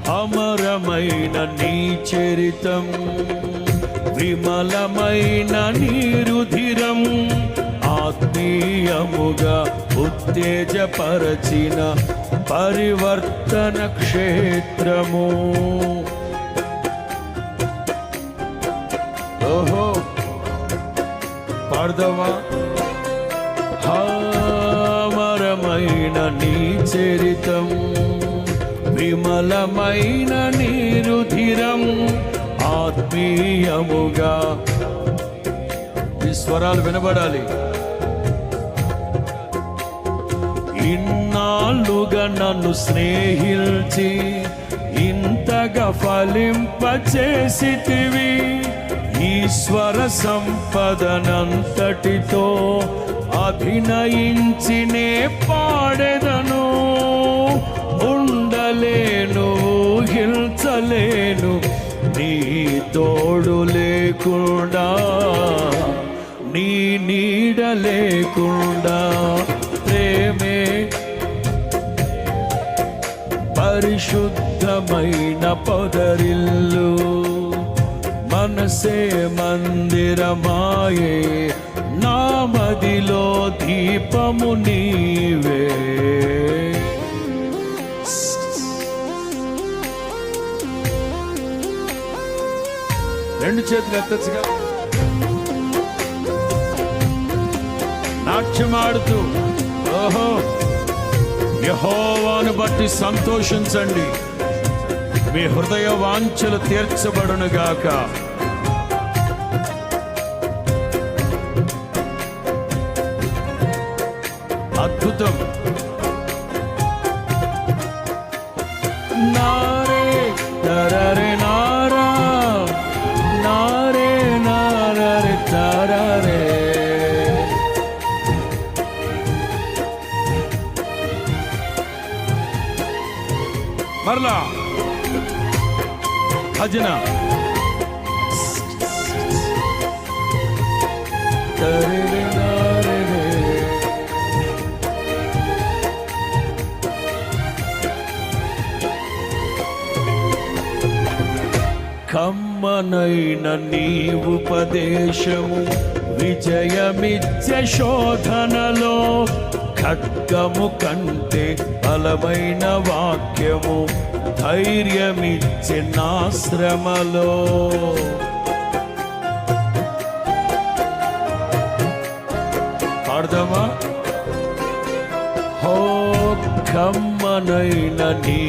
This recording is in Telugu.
అమరమైన నీ చరితం, విమలమైన నీ రుధిరం, ఆత్మీయముగా ఉత్తేజపరచిన పరివర్తన క్షేత్రము. ఓహో పాడదామా? అమరమైన నీ చరితం, విమలమైన నీ రుధిరం, ఆత్మీయముగా. ఈ స్వరాలు వినబడాలి. ఇన్నాళ్ళుగా నన్ను స్నేహించి ఇంతగా ఫలింపచేసితివి, ఈశ్వర సంపదనంతటితో అభినయించినే పాడెదను. ఉండలేను, ఊహించలేను నీ తోడు లేకుండా, నీ నీడ లేకుండా. ప్రేమే పరిశుద్ధమైన పొదరిల్లు, మనసే మందిరమాయే, నా మదిలో దీపము నీవే. రెండు చేతులు ఎత్తచ్చుగా, నాట్యమాడుతూ ఓహో యెహోవాను బట్టి సంతోషించండి, మీ హృదయ వాంఛలు తీర్చబడునుగాక. అద్భుతం. నారే తరరే నారా, నారే నారే తరరే. మరలా భజన. కమ్మనైన నీ ఉపదేశము విజయమిచ్చే శోధనలో, ఖడ్గము కంటే బలమైన వాక్యము ధైర్యమిచ్చే నా శ్రమలో. పాడదామా? హో కమ్మనైన నీ